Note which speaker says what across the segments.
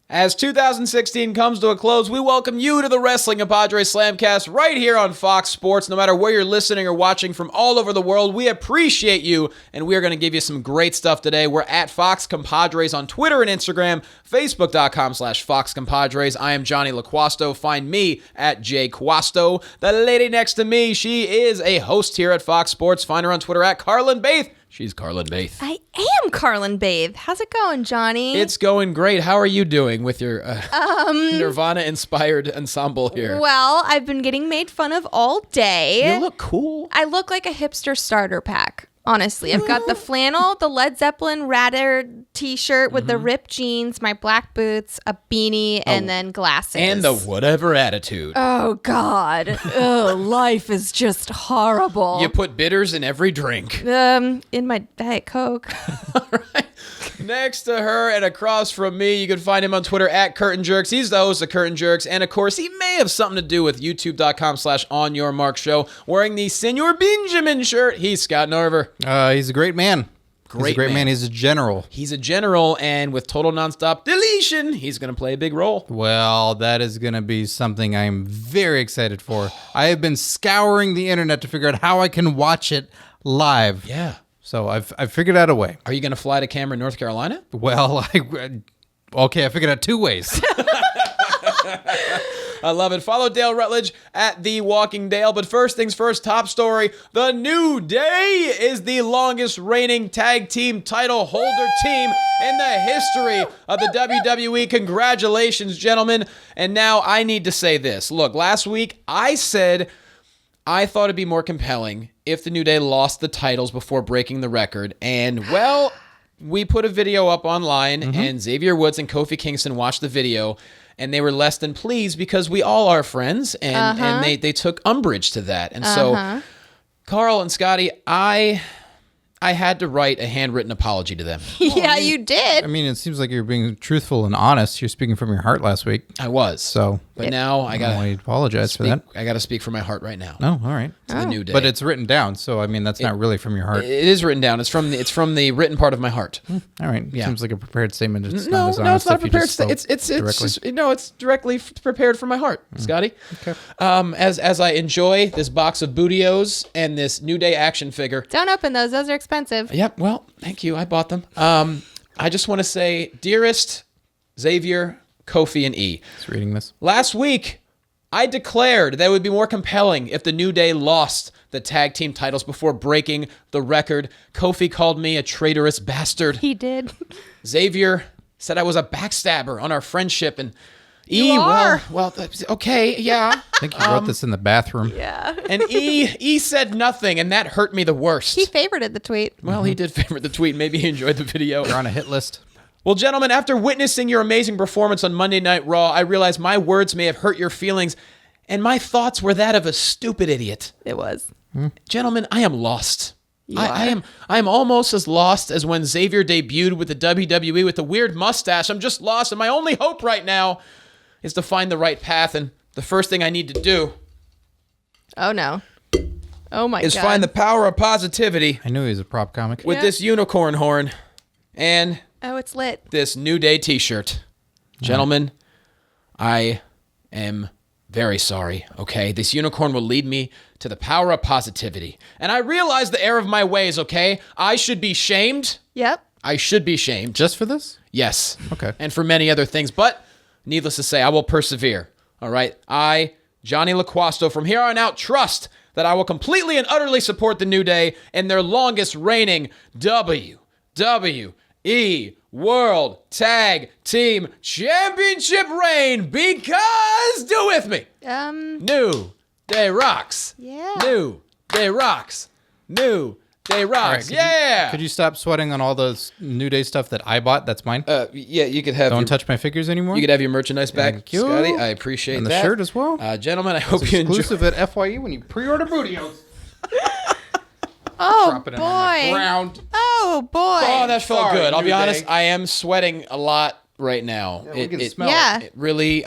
Speaker 1: As 2016 comes to a close, we welcome you to the Wrestling Compadres Slamcast right here on Fox Sports. No matter where you're listening or watching from all over the world, we appreciate you, and we are going to give you some great stuff today. We're at Fox Compadres on Twitter and Instagram, Facebook.com/Fox Compadres. I am Jonny Loquasto. Find me at jquasto. The lady next to me, she is a host here at Fox Sports. Find her on Twitter at Carrlyn Bathe. She's Carrlyn Bathe.
Speaker 2: I am Carrlyn Bathe. How's it going, Johnny?
Speaker 1: It's going great. How are you doing with your Nirvana-inspired ensemble here?
Speaker 2: Well, I've been getting made fun of all day.
Speaker 1: You look cool.
Speaker 2: I look like a hipster starter pack. Honestly, I've got the flannel, the Led Zeppelin Radar t-shirt with the ripped jeans, my black boots, a beanie, and then glasses.
Speaker 1: And the whatever attitude.
Speaker 2: Oh, God. Oh, life is just horrible.
Speaker 1: You put bitters in every drink.
Speaker 2: In my Diet Coke.
Speaker 1: All right. Next to her and across from me, you can find him on Twitter at Curtain Jerks. He's the host of Curtain Jerks. And of course, he may have something to do with youtube.com/OnYourMarkShow. Wearing the Senor Benjamin shirt, he's Scott Narver.
Speaker 3: He's a great man. He's a great man. He's a general.
Speaker 1: He's a general, and with total nonstop deletion, he's going to play a big role.
Speaker 3: Well, that is going to be something I'm very excited for. I have been scouring the internet to figure out how I can watch it live.
Speaker 1: Yeah.
Speaker 3: So I've figured out a way.
Speaker 1: Are you going to fly to Cameron, North Carolina?
Speaker 3: Well, I figured out two ways.
Speaker 1: I love it. Follow Dale Rutledge at The Walking Dale. But first things first, top story. The New Day is the longest reigning tag team title holder team in the history of the WWE. Congratulations, gentlemen. And now I need to say this. Look, last week I said I thought it'd be more compelling if the New Day lost the titles before breaking the record. And, well, we put a video up online, and Xavier Woods and Kofi Kingston watched the video, and they were less than pleased because we all are friends, and they took umbrage to that. And so, Carl and Scotty, I had to write a handwritten apology to them.
Speaker 2: Yeah, you did.
Speaker 3: I mean, it seems like you're being truthful and honest. You're speaking from your heart last week.
Speaker 1: I was.
Speaker 3: So,
Speaker 1: but now I got
Speaker 3: to apologize for that.
Speaker 1: I got to speak from my heart right now.
Speaker 3: Oh, all right.
Speaker 1: To the New Day.
Speaker 3: But it's written down, so I mean that's not really from your heart.
Speaker 1: It is written down. It's from the written part of my heart.
Speaker 3: All right. Yeah. Seems like a prepared statement. It's
Speaker 1: no,
Speaker 3: not as
Speaker 1: no, it's not a prepared
Speaker 3: statement.
Speaker 1: It's directly prepared from my heart, Scotty.
Speaker 3: Okay.
Speaker 1: As I enjoy this box of Bootios and this New Day action figure.
Speaker 2: Don't open those. Those are expensive.
Speaker 1: Yep. Well, thank you. I bought them. I just want to say, dearest Xavier, Kofi, and E.
Speaker 3: Just reading this.
Speaker 1: Last week, I declared that it would be more compelling if the New Day lost the tag team titles before breaking the record. Kofi called me a traitorous bastard.
Speaker 2: He did.
Speaker 1: Xavier said I was a backstabber on our friendship, and
Speaker 2: You are.
Speaker 1: well, okay, yeah.
Speaker 3: I think you wrote this in the bathroom.
Speaker 2: Yeah.
Speaker 1: And E said nothing, and that hurt me the worst.
Speaker 2: He favorited the tweet.
Speaker 1: Well, he did favorite the tweet. Maybe he enjoyed the video.
Speaker 3: You're on a hit list.
Speaker 1: Well, gentlemen, after witnessing your amazing performance on Monday Night Raw, I realized my words may have hurt your feelings, and my thoughts were that of a stupid idiot.
Speaker 2: It was.
Speaker 1: Gentlemen, I am lost. I am almost as lost as when Xavier debuted with the WWE with the weird mustache. I'm just lost, and my only hope right now is to find the right path, and the first thing I need to do
Speaker 2: Oh, no. Oh, my God.
Speaker 1: is find the power of positivity
Speaker 3: I knew he was a prop comic.
Speaker 1: with this unicorn horn and
Speaker 2: Oh, it's lit.
Speaker 1: this New Day t-shirt. Gentlemen, I am very sorry, okay? This unicorn will lead me to the power of positivity. And I realize the error of my ways, okay? I should be shamed.
Speaker 2: Yep.
Speaker 1: I should be shamed.
Speaker 3: Just for this?
Speaker 1: Yes.
Speaker 3: Okay.
Speaker 1: And for many other things. But needless to say, I will persevere, all right? I, Jonny Loquasto, from here on out, trust that I will completely and utterly support the New Day in their longest reigning WWE World Tag Team Championship reign, because, do it with me, New Day rocks.
Speaker 2: Yeah.
Speaker 1: New Day rocks. New Day rocks.
Speaker 3: Right, could you stop sweating on all those New Day stuff that I bought? That's mine.
Speaker 1: Yeah, you could have.
Speaker 3: Don't touch my figures anymore.
Speaker 1: You could have your merchandise back,
Speaker 3: Thank you.
Speaker 1: Scotty. I appreciate
Speaker 3: and the
Speaker 1: that.
Speaker 3: shirt as well.
Speaker 1: Gentlemen, I hope you enjoy.
Speaker 3: Exclusive at FYE when you pre-order Bootios.
Speaker 2: Oh,
Speaker 3: Drop it in on the
Speaker 2: boy.
Speaker 3: ground.
Speaker 2: Oh, boy.
Speaker 1: Oh, that felt
Speaker 3: Sorry,
Speaker 1: good. I'll
Speaker 3: New
Speaker 1: be honest.
Speaker 3: Day.
Speaker 1: I am sweating a lot right now.
Speaker 3: Yeah, we can smell
Speaker 2: Yeah.
Speaker 1: It really,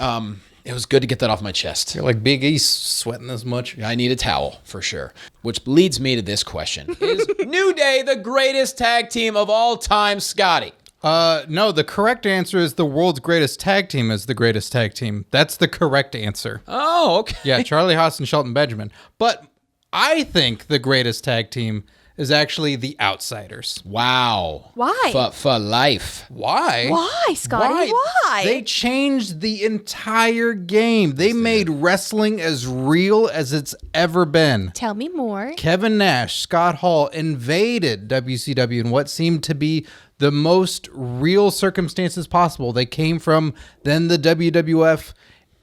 Speaker 1: It was good to get that off my chest.
Speaker 3: You're like Big E sweating this much.
Speaker 1: I need a towel, for sure. Which leads me to this question. Is New Day the greatest tag team of all time, Scotty?
Speaker 3: No, the correct answer is the world's greatest tag team is the greatest tag team. That's the correct answer.
Speaker 1: Oh, okay.
Speaker 3: Yeah, Charlie Haas and Shelton Benjamin. But I think the greatest tag team is actually the Outsiders.
Speaker 1: Wow.
Speaker 2: Why?
Speaker 1: For life.
Speaker 3: Why?
Speaker 2: Why, Scotty? Why?
Speaker 3: They changed the entire game. They made wrestling as real as it's ever been.
Speaker 2: Tell me more.
Speaker 3: Kevin Nash, Scott Hall invaded WCW in what seemed to be the most real circumstances possible. They came from then the WWF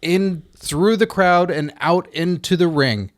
Speaker 3: in through the crowd and out into the ring.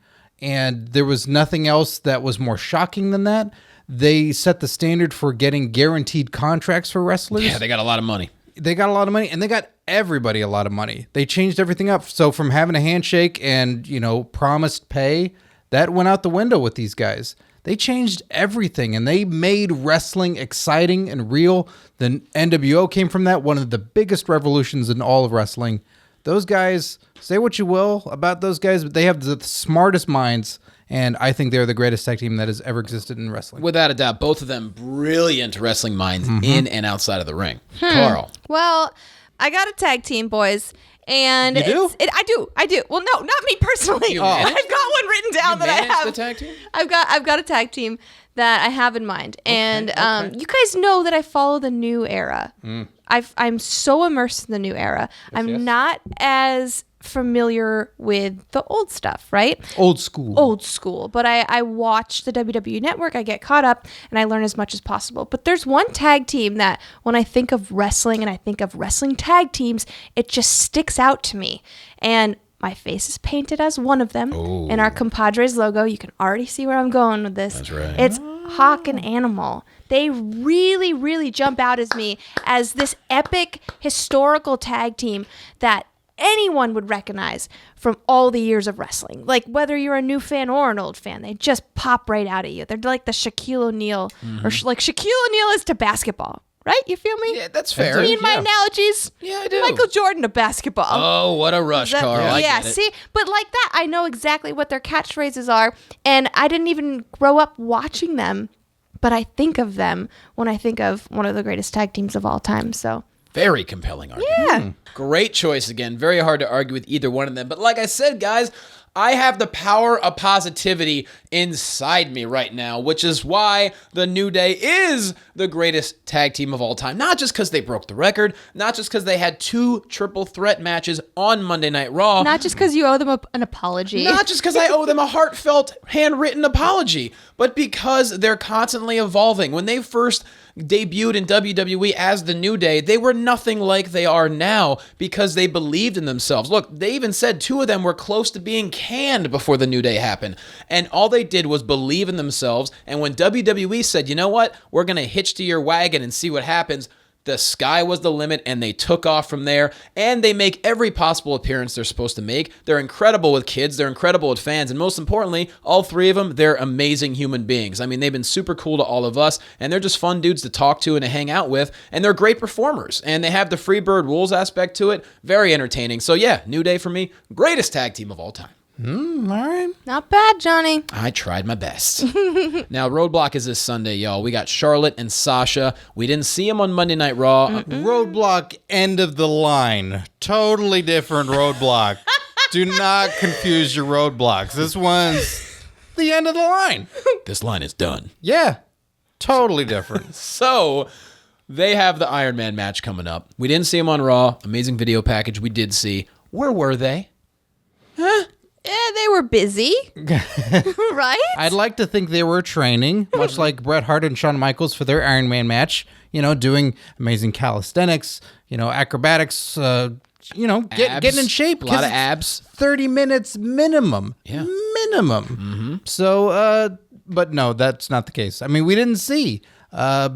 Speaker 3: And there was nothing else that was more shocking than that. They set the standard for getting guaranteed contracts for wrestlers.
Speaker 1: Yeah, they got a lot of money.
Speaker 3: They got a lot of money, and they got everybody a lot of money. They changed everything up. So from having a handshake and, promised pay, that went out the window with these guys. They changed everything, and they made wrestling exciting and real. The NWO came from that, one of the biggest revolutions in all of wrestling. Those guys, say what you will about those guys, but they have the smartest minds, and I think they're the greatest tag team that has ever existed in wrestling.
Speaker 1: Without a doubt, both of them brilliant wrestling minds in and outside of the ring. Carl.
Speaker 2: Well, I got a tag team, boys. And
Speaker 3: You do?
Speaker 2: I do. Well, no, not me personally.
Speaker 1: managed
Speaker 2: I've got one written down that I
Speaker 1: managed
Speaker 2: have.
Speaker 1: the tag team?
Speaker 2: I've got a tag team that I have in mind, and you guys know that I follow the new era. I'm so immersed in the new era. I'm not as familiar with the old stuff, right?
Speaker 3: Old school.
Speaker 2: But I watch the WWE Network. I get caught up and I learn as much as possible. But there's one tag team that when I think of wrestling and I think of wrestling tag teams, it just sticks out to me. And my face is painted as one of them. In our Compadres logo, you can already see where I'm going with this.
Speaker 1: That's right.
Speaker 2: It's Hawk and Animal. They really, really jump out as me as this epic historical tag team that anyone would recognize from all the years of wrestling. Like whether you're a new fan or an old fan, they just pop right out at you. They're like the Shaquille O'Neal, or like Shaquille O'Neal is to basketball, right? You feel me?
Speaker 1: Yeah, that's fair.
Speaker 2: Me and my analogies.
Speaker 1: Yeah, I do.
Speaker 2: Michael Jordan to basketball.
Speaker 1: Oh, what a rush, Carl. I
Speaker 2: Yeah,
Speaker 1: get it.
Speaker 2: see? But like that, I know exactly what their catchphrases are, and I didn't even grow up watching them, but I think of them when I think of one of the greatest tag teams of all time, so...
Speaker 1: Very compelling argument.
Speaker 2: Yeah.
Speaker 1: Great choice again. Very hard to argue with either one of them. But like I said, guys, I have the power of positivity inside me right now, which is why the New Day is the greatest tag team of all time. Not just because they broke the record, not just because they had 2 triple threat matches on Monday Night Raw.
Speaker 2: Not just because you owe them an apology.
Speaker 1: Not just because I owe them a heartfelt, handwritten apology, but because they're constantly evolving. When they first debuted in WWE as the New Day, they were nothing like they are now because they believed in themselves. Look, they even said 2 of them were close to being canned before the New Day happened. And all they did was believe in themselves. And when WWE said, you know what, we're going to hitch to your wagon and see what happens, the sky was the limit, and they took off from there, and they make every possible appearance they're supposed to make. They're incredible with kids, they're incredible with fans, and most importantly, all 3 of them, they're amazing human beings. I mean, they've been super cool to all of us, and they're just fun dudes to talk to and to hang out with, and they're great performers, and they have the Freebird rules aspect to it. Very entertaining. So yeah, New Day for me, greatest tag team of all time.
Speaker 3: All right.
Speaker 2: Not bad, Johnny.
Speaker 1: I tried my best. Now, Roadblock is this Sunday, y'all. We got Charlotte and Sasha. We didn't see them on Monday Night Raw.
Speaker 3: Roadblock, end of the line. Totally different Roadblock. Do not confuse your roadblocks. This one's the end of the line.
Speaker 1: This line is done.
Speaker 3: Yeah. Totally different.
Speaker 1: So, they have the Iron Man match coming up. We didn't see them on Raw. Amazing video package we did see. Where were they?
Speaker 2: Yeah, they were busy. Right?
Speaker 3: I'd like to think they were training, much like Bret Hart and Shawn Michaels for their Iron Man match, doing amazing calisthenics, acrobatics, getting in shape.
Speaker 1: A lot
Speaker 3: 'cause
Speaker 1: of abs.
Speaker 3: 30 minutes minimum.
Speaker 1: Yeah.
Speaker 3: Minimum. So, but no, that's not the case. I mean, we didn't see.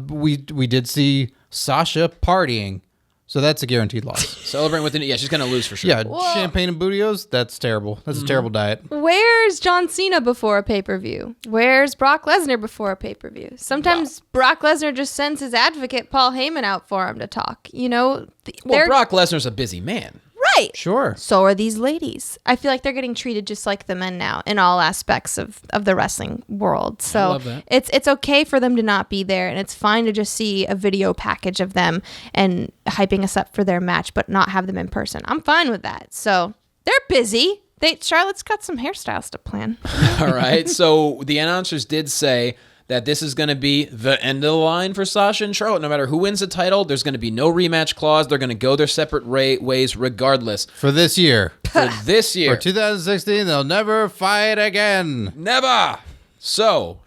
Speaker 3: We did see Sasha partying. So that's a guaranteed loss.
Speaker 1: Celebrating with she's going to lose for sure.
Speaker 3: Yeah, champagne and bootios, that's terrible. That's a terrible diet.
Speaker 2: Where's John Cena before a pay-per-view? Where's Brock Lesnar before a pay-per-view? Sometimes Brock Lesnar just sends his advocate Paul Heyman out for him to talk.
Speaker 1: Brock Lesnar's a busy man.
Speaker 2: right.
Speaker 3: Sure.
Speaker 2: So are these ladies. I feel like they're getting treated just like the men now in all aspects of the wrestling world. So
Speaker 1: love that.
Speaker 2: it's okay for them to not be there, and it's fine to just see a video package of them and hyping us up for their match, but not have them in person. I'm fine with that. So they're busy. Charlotte's got some hairstyles to plan.
Speaker 1: All right. So the announcers did say that this is going to be the end of the line for Sasha and Charlotte. No matter who wins the title, there's going to be no rematch clause. They're going to go their separate ways regardless.
Speaker 3: For this year.
Speaker 1: For this year.
Speaker 3: For 2016, they'll never fight again.
Speaker 1: Never. So,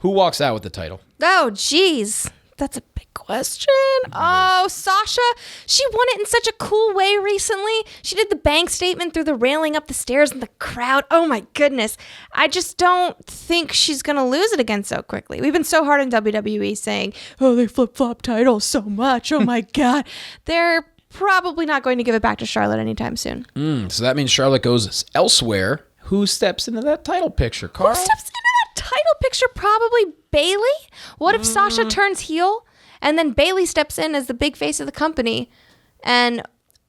Speaker 1: who walks out with the title?
Speaker 2: Oh, geez. That's a big question. Oh, Sasha, she won it in such a cool way recently. She did the bank statement through the railing up the stairs in the crowd. Oh, my goodness. I just don't think she's going to lose it again so quickly. We've been so hard on WWE saying, oh, they flip-flop titles so much. Oh, my God. They're probably not going to give it back to Charlotte anytime soon.
Speaker 1: So that means Charlotte goes elsewhere. Who steps into that title picture, Carl?
Speaker 2: Who steps into that title picture? Probably Bayley. What if Sasha turns heel and then Bayley steps in as the big face of the company,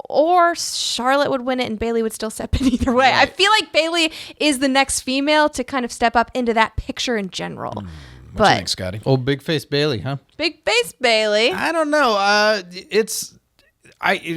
Speaker 2: or Charlotte would win it and Bayley would still step in either way?
Speaker 1: Right.
Speaker 2: I feel like Bayley is the next female to kind of step up into that picture in general.
Speaker 1: What do you think, Scotty?
Speaker 3: Old big face Bailey, huh?
Speaker 2: Big face Bayley.
Speaker 3: I don't know.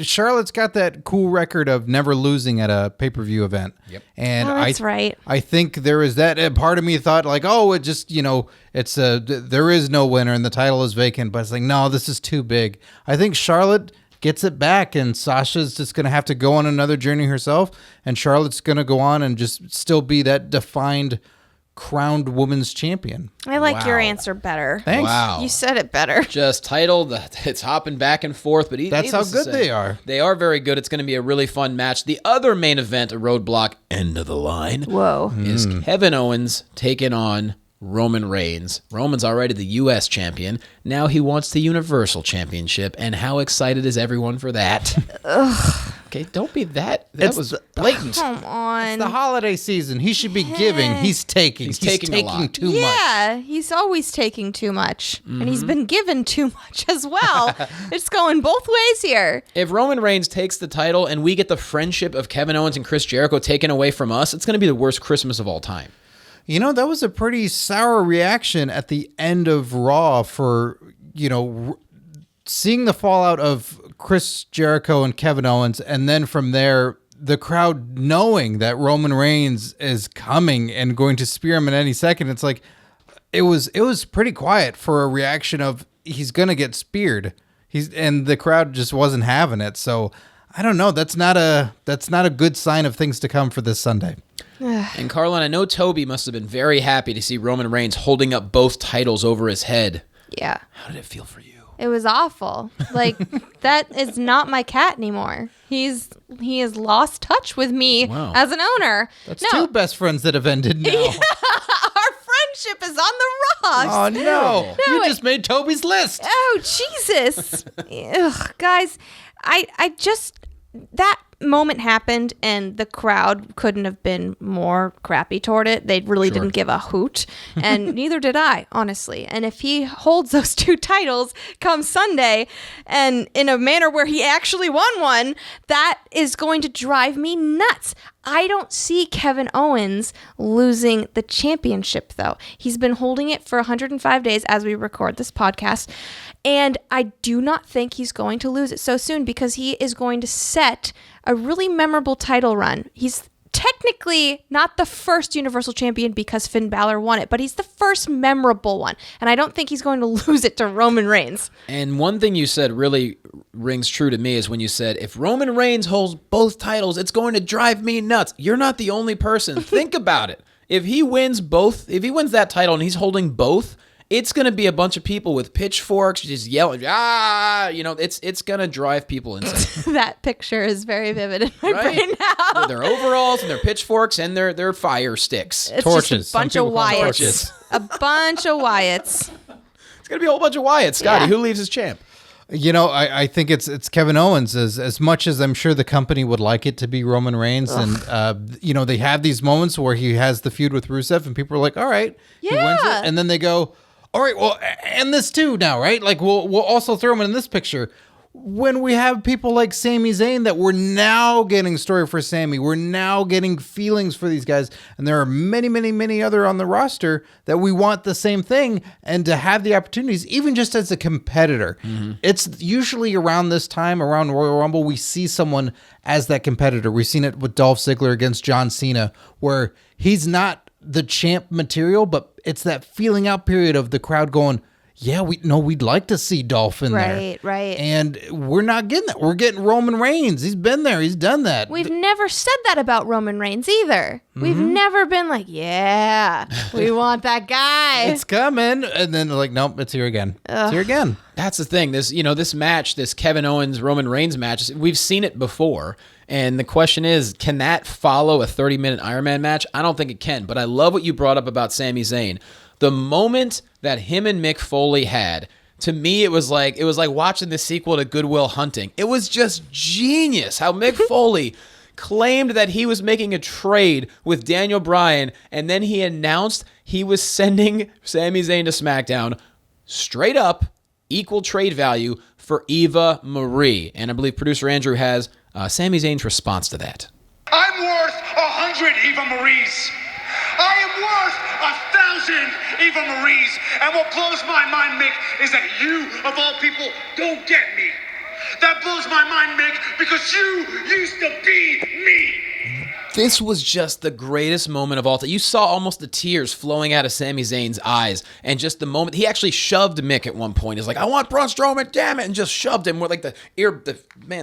Speaker 3: Charlotte's got that cool record of never losing at a pay-per-view event.
Speaker 1: Yep.
Speaker 3: And
Speaker 2: That's right.
Speaker 3: I think there is that part of me thought like, oh, it just, it's there is no winner and the title is vacant, but it's like, no, this is too big. I think Charlotte gets it back and Sasha's just going to have to go on another journey herself, and Charlotte's going to go on and just still be that defined crowned women's champion.
Speaker 2: I like your
Speaker 1: Wow.
Speaker 2: answer better.
Speaker 3: Thanks.
Speaker 1: Wow.
Speaker 2: You said it better.
Speaker 1: Just title, it's hopping back and forth, but
Speaker 3: That's how
Speaker 1: needless to
Speaker 3: good
Speaker 1: say,
Speaker 3: they are.
Speaker 1: They are very good. It's going to be a really fun match. The other main event, a Roadblock, end of the line,
Speaker 2: Whoa.
Speaker 1: is Kevin Owens taking on Roman Reigns. Roman's already the U.S. champion. Now he wants the Universal Championship, and how excited is everyone for that? Okay, don't be that. That was blatant.
Speaker 2: Come on.
Speaker 3: The holiday season. He should be giving. He's taking.
Speaker 1: He's taking a lot.
Speaker 3: too much.
Speaker 2: Yeah, he's always taking too much. And he's been given too much as well. It's going both ways here.
Speaker 1: If Roman Reigns takes the title and we get the friendship of Kevin Owens and Chris Jericho taken away from us, it's going to be the worst Christmas of all time.
Speaker 3: That was a pretty sour reaction at the end of Raw for, seeing the fallout of Chris Jericho and Kevin Owens, and then from there, the crowd knowing that Roman Reigns is coming and going to spear him in any second. It's like, it was pretty quiet for a reaction of he's going to get speared. And the crowd just wasn't having it. So I don't know. That's not a good sign of things to come for this Sunday.
Speaker 1: And Carlyn, I know Toby must have been very happy to see Roman Reigns holding up both titles over his head.
Speaker 2: Yeah.
Speaker 1: How did it feel for you?
Speaker 2: It was awful. Like, that is not my cat anymore. He has lost touch with me as an owner.
Speaker 3: That's two best friends that have ended now.
Speaker 2: Our friendship is on the rocks.
Speaker 3: Oh, no. You
Speaker 2: it-
Speaker 3: just made Toby's list.
Speaker 2: Oh, Jesus. Ugh, guys, I just, that moment happened and the crowd couldn't have been more crappy toward it. They really didn't give a hoot, and neither did I, honestly. And if he holds those two titles come Sunday and in a manner where he actually won one, that is going to drive me nuts. I don't see Kevin Owens losing the championship, though. He's been holding it for 105 days as we record this podcast, and I do not think he's going to lose it so soon because he is going to set a really memorable title run. He's technically not the first Universal Champion because Finn Balor won it, but he's the first memorable one, and I don't think he's going to lose it to Roman Reigns.
Speaker 1: And one thing you said really rings true to me is when you said, if Roman Reigns holds both titles, it's going to drive me nuts. You're not the only person. Think about it. If he wins that title and he's holding both, it's going to be a bunch of people with pitchforks just yelling, it's going to drive people insane.
Speaker 2: That picture is very vivid in my
Speaker 1: Right?
Speaker 2: brain now.
Speaker 1: With their overalls and their pitchforks and their fire sticks.
Speaker 2: It's
Speaker 3: Torches.
Speaker 2: just a bunch
Speaker 3: Some
Speaker 2: of
Speaker 3: people call them
Speaker 2: Wyatts.
Speaker 3: torches.
Speaker 2: A bunch of Wyatts.
Speaker 1: It's going to be a whole bunch of Wyatt. Scotty,
Speaker 2: Yeah.
Speaker 1: who leaves as champ?
Speaker 3: I think it's Kevin Owens as much as I'm sure the company would like it to be Roman Reigns. And, they have these moments where he has the feud with Rusev and people are like, all right, he wins
Speaker 2: Yeah.
Speaker 3: it. And then they go, all right, well, and this too now, right? Like we'll also throw him in this picture. when we have people like Sami Zayn that we're now getting story for Sami. We're now getting feelings for these guys. And there are many, many, many other on the roster that we want the same thing. And to have the opportunities, even just as a competitor, it's usually around this time, around Royal Rumble, we see someone as that competitor. We've seen it with Dolph Ziggler against John Cena, where he's not the champ material, but it's that feeling out period of the crowd going, yeah, we'd like to see Dolph in there.
Speaker 2: Right.
Speaker 3: And we're not getting that. We're getting Roman Reigns. He's been there. He's done that.
Speaker 2: We've never said that about Roman Reigns either. We've never been like, yeah, we want that guy.
Speaker 3: It's coming. And then like, nope, it's here again. It's here again.
Speaker 1: That's the thing. This match, this Kevin Owens Roman Reigns match, we've seen it before. And the question is, can that follow a 30-minute Iron Man match? I don't think it can. But I love what you brought up about Sami Zayn. The moment that him and Mick Foley had, to me, it was like watching the sequel to Good Will Hunting. It was just genius how Mick Foley claimed that he was making a trade with Daniel Bryan, and then he announced he was sending Sami Zayn to SmackDown straight up, equal trade value for Eva Marie. And I believe producer Andrew has Sami Zayn's response to that.
Speaker 4: I'm worth 100 Eva Maries. I am worth 1,000 Eva Maries. And what blows my mind, Mick, is that you, of all people, don't get me. That blows my mind, Mick, because you used to be me.
Speaker 1: This was just the greatest moment of all time. You saw almost the tears flowing out of Sami Zayn's eyes. And just the moment, he actually shoved Mick at one point. He's like, I want Braun Strowman, damn it, and just shoved him with like the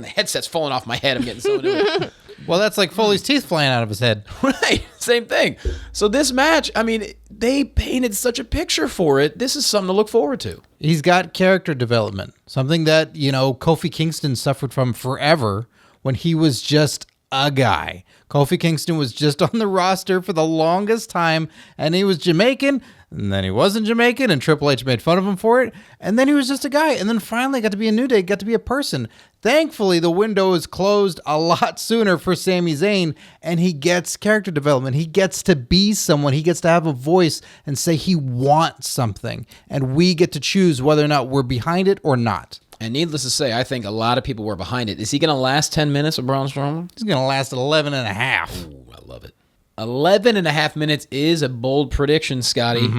Speaker 1: headset's falling off my head. I'm getting so into it.
Speaker 3: Well, that's like Foley's teeth flying out of his head.
Speaker 1: Right, same thing. So this match, I mean, they painted such a picture for it. This is something to look forward to.
Speaker 3: He's got character development, something that, Kofi Kingston suffered from forever when he was just a guy. Kofi Kingston was just on the roster for the longest time, and he was Jamaican, and then he wasn't Jamaican, and Triple H made fun of him for it, and then he was just a guy, and then finally got to be a New Day, got to be a person. Thankfully, the window is closed a lot sooner for Sami Zayn, and he gets character development. He gets to be someone. He gets to have a voice and say he wants something, and we get to choose whether or not we're behind it or not.
Speaker 1: And needless to say, I think a lot of people were behind it. Is he going to last 10 minutes with Braun Strowman?
Speaker 3: He's going to last 11 and a half.
Speaker 1: Ooh, I love it. 11 and a half minutes is a bold prediction, Scotty.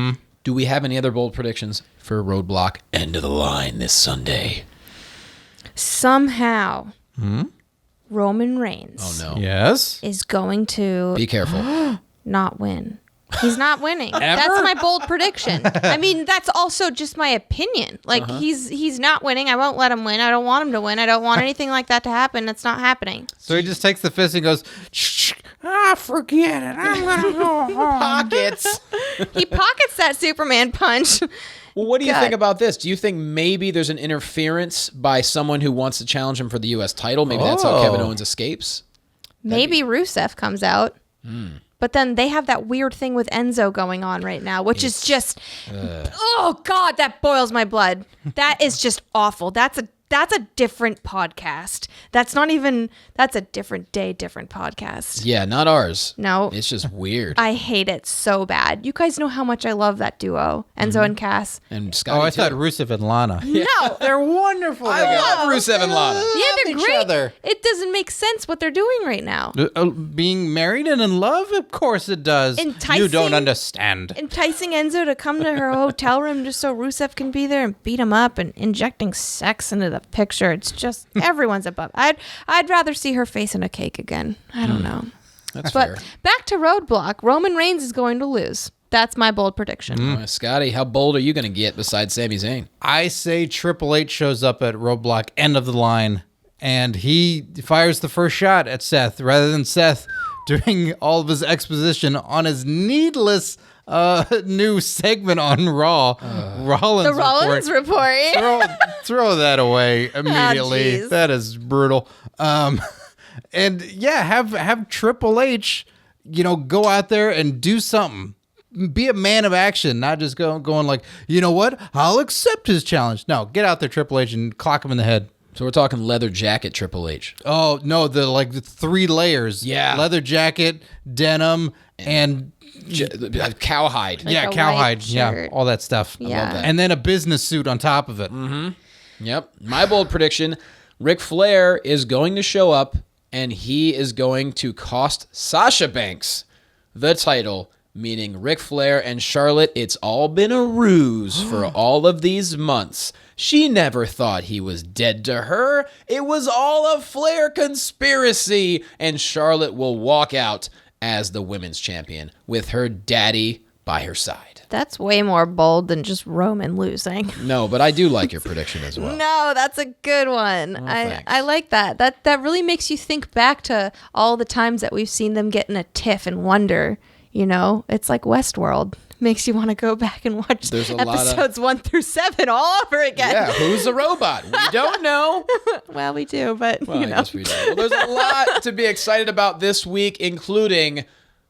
Speaker 1: Do we have any other bold predictions for Roadblock End of the Line this Sunday?
Speaker 2: Somehow, Roman Reigns
Speaker 1: Oh, no.
Speaker 3: Yes?
Speaker 2: is going to
Speaker 1: Be careful.
Speaker 2: not win. He's not winning. That's my bold prediction. I mean, that's also just my opinion. Like, he's not winning. I won't let him win. I don't want him to win. I don't want anything like that to happen. It's not happening.
Speaker 3: So he just takes the fist and goes, forget it. I'm going to go home.
Speaker 1: Pockets.
Speaker 2: He pockets that Superman punch.
Speaker 1: Well, what do you
Speaker 2: God.
Speaker 1: think about this? Do you think maybe there's an interference by someone who wants to challenge him for the U.S. title? Maybe that's how Kevin Owens escapes?
Speaker 2: Maybe Rusev comes out. But then they have that weird thing with Enzo going on right now, which is just, oh God, that boils my blood. That is just awful. That's a different podcast. That's a different day, different podcast.
Speaker 1: Yeah, not ours.
Speaker 2: No.
Speaker 1: It's just weird.
Speaker 2: I hate it so bad. You guys know how much I love that duo, Enzo and Cass.
Speaker 1: And Scotty,
Speaker 3: I
Speaker 1: too.
Speaker 3: thought Rusev and Lana.
Speaker 2: No.
Speaker 3: They're wonderful.
Speaker 1: I love Rusev and Lana.
Speaker 2: Yeah, they're
Speaker 3: each
Speaker 2: great.
Speaker 3: other.
Speaker 2: It doesn't make sense what they're doing right now.
Speaker 3: Being married and in love? Of course it does.
Speaker 2: Enticing-
Speaker 3: You don't understand.
Speaker 2: Enticing Enzo to come to her hotel room just so Rusev can be there and beat him up and injecting sex into the picture. It's just everyone's above. I'd rather see her face in a cake again. I don't know.
Speaker 1: That's
Speaker 2: But
Speaker 1: fair.
Speaker 2: back to Roadblock. Roman Reigns is going to lose. That's my bold prediction.
Speaker 1: Scotty, how bold are you going to get besides Sami Zayn?
Speaker 3: I say Triple H shows up at Roadblock, end of the line, and he fires the first shot at Seth rather than Seth doing all of his exposition on his needless new segment on Raw. Rollins
Speaker 2: The Rollins report.
Speaker 3: throw that away immediately.
Speaker 2: jeez.
Speaker 3: That is brutal. And yeah, have Triple H, go out there and do something. Be a man of action, not just going like, you know what? I'll accept his challenge. No, get out there, Triple H, and clock him in the head.
Speaker 1: So we're talking leather jacket Triple H.
Speaker 3: Oh no, the 3 layers.
Speaker 1: Yeah.
Speaker 3: Leather jacket, denim, and
Speaker 1: Cowhide.
Speaker 2: Like a
Speaker 3: cowhide.
Speaker 2: white
Speaker 3: Yeah,
Speaker 2: shirt.
Speaker 3: all that stuff.
Speaker 2: Yeah.
Speaker 1: that.
Speaker 3: And then a business suit on top of it.
Speaker 1: Yep. My bold prediction, Ric Flair is going to show up, and he is going to cost Sasha Banks the title, meaning Ric Flair and Charlotte, it's all been a ruse for all of these months. She never thought he was dead to her. It was all a Flair conspiracy, and Charlotte will walk out as the women's champion with her daddy by her side.
Speaker 2: That's way more bold than just Roman losing.
Speaker 1: No, but I do like your prediction as well.
Speaker 2: No, that's a good one.
Speaker 1: Thanks.
Speaker 2: I like that. That really makes you think back to all the times that we've seen them get in a tiff and wonder, you know, it's like Westworld. Makes you want to go back and watch episodes 1 through 7 all over again.
Speaker 1: Yeah, who's the robot? We don't know.
Speaker 2: Well, we do, but
Speaker 1: Well,
Speaker 2: you
Speaker 1: I
Speaker 2: know.
Speaker 1: guess we do. Well, there's a lot to be excited about this week, including,